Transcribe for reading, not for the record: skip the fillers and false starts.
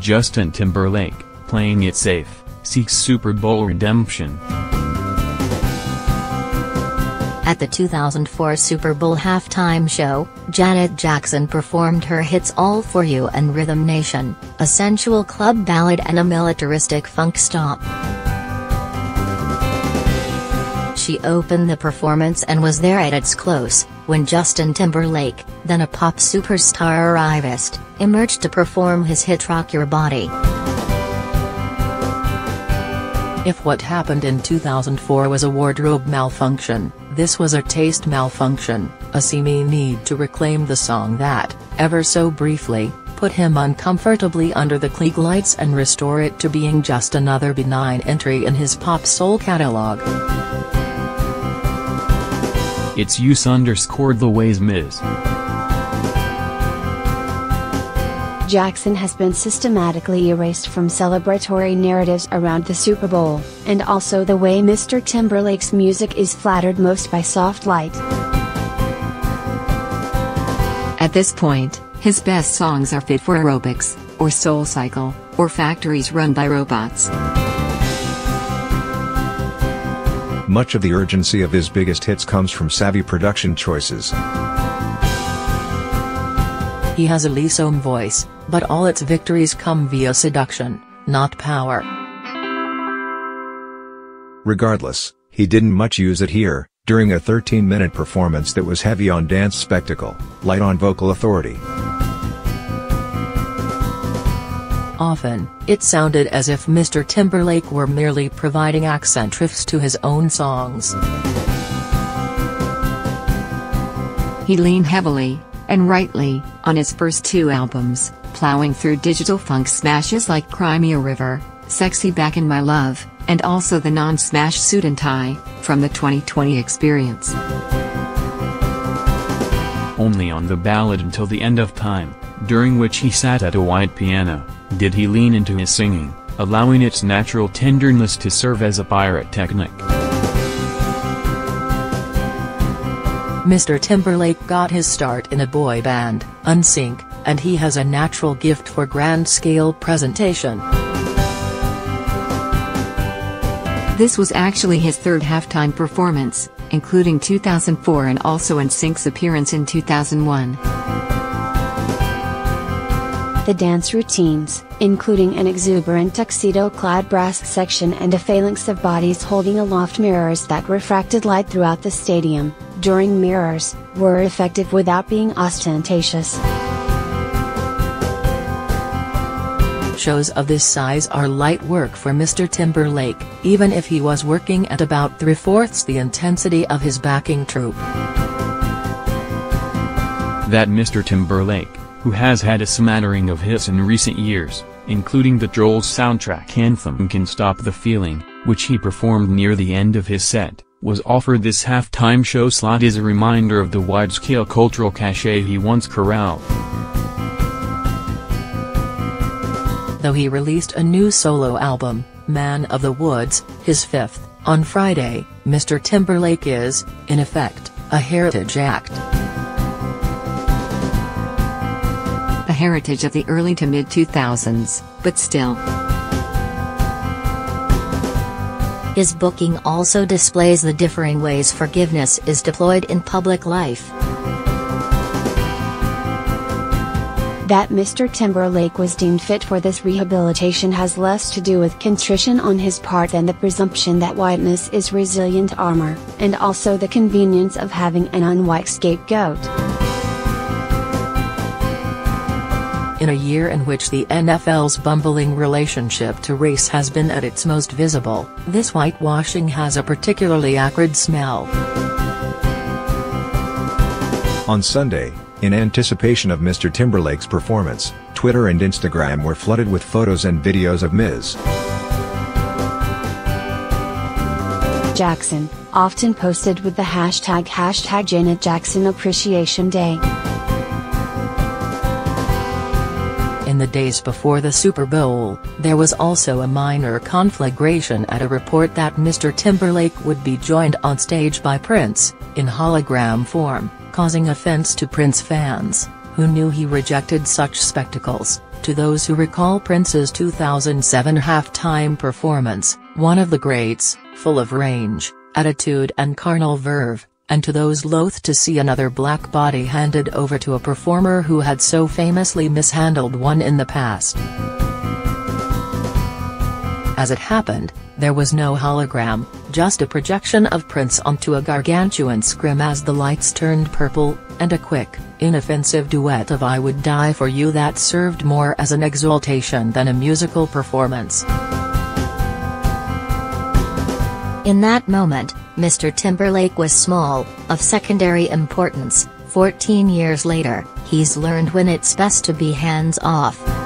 Justin Timberlake, playing it safe, seeks Super Bowl redemption. At the 2004 Super Bowl halftime show, Janet Jackson performed her hits All For You and Rhythm Nation, a sensual club ballad and a militaristic funk stomp. She opened the performance and was there at its close, when Justin Timberlake, then a pop superstar arriviste, emerged to perform his hit Rock Your Body. If what happened in 2004 was a wardrobe malfunction, this was a taste malfunction, a seeming need to reclaim the song that, ever so briefly, put him uncomfortably under the Klieg lights and restore it to being just another benign entry in his pop soul catalog. Its use underscored the ways Ms. Jackson has been systematically erased from celebratory narratives around the Super Bowl, and also the way Mr. Timberlake's music is flattered most by soft light. At this point, his best songs are Fit for Aerobics, or Soul Cycle, or Factories Run by Robots. Much of the urgency of his biggest hits comes from savvy production choices. He has a lissom voice, but all its victories come via seduction, not power. Regardless, he didn't much use it here, during a 13-minute performance that was heavy on dance spectacle, light on vocal authority. Often, it sounded as if Mr. Timberlake were merely providing accent riffs to his own songs. He leaned heavily, and rightly, on his first two albums, plowing through digital funk smashes like Cry Me a River, Sexy Back in My Love, and also the non-smash Suit and Tie, from the 2020 Experience. Only on the ballad Until the End of Time, during which he sat at a white piano, did he lean into his singing, allowing its natural tenderness to serve as a pyrotechnic. Mr. Timberlake got his start in a boy band, NSYNC, and he has a natural gift for grand-scale presentation. This was actually his third halftime performance, including 2004 and also NSYNC's appearance in 2001. The dance routines, including an exuberant tuxedo-clad brass section and a phalanx of bodies holding aloft mirrors that refracted light throughout the stadium, during mirrors, were effective without being ostentatious. Shows of this size are light work for Mr. Timberlake, even if he was working at about 3/4 the intensity of his backing troupe. That Mr. Timberlake, who has had a smattering of hits in recent years, including the Trolls soundtrack anthem Can't Stop the Feeling, which he performed near the end of his set, was offered this halftime show slot is a reminder of the wide-scale cultural cachet he once corralled. Though he released a new solo album, Man of the Woods, his fifth, on Friday, Mr. Timberlake is, in effect, a heritage act. A heritage of the early to mid-2000s, but still. His booking also displays the differing ways forgiveness is deployed in public life. That Mr. Timberlake was deemed fit for this rehabilitation has less to do with contrition on his part than the presumption that whiteness is resilient armor, and also the convenience of having an unwhite scapegoat. In a year in which the NFL's bumbling relationship to race has been at its most visible, this whitewashing has a particularly acrid smell. On Sunday, in anticipation of Mr. Timberlake's performance, Twitter and Instagram were flooded with photos and videos of Ms. Jackson, often posted with the hashtag Janet Jackson Appreciation Day. In the days before the Super Bowl, there was also a minor conflagration at a report that Mr. Timberlake would be joined on stage by Prince, in hologram form, causing offense to Prince fans, who knew he rejected such spectacles, To those who recall Prince's 2007 halftime performance, one of the greats, full of range, attitude and carnal verve, and to those loath to see another black body handed over to a performer who had so famously mishandled one in the past. As it happened, there was no hologram, just a projection of Prince onto a gargantuan scrim as the lights turned purple, and a quick, inoffensive duet of I Would Die For You that served more as an exaltation than a musical performance. In that moment, Mr. Timberlake was small, of secondary importance. 14 years later, he's learned when it's best to be hands off.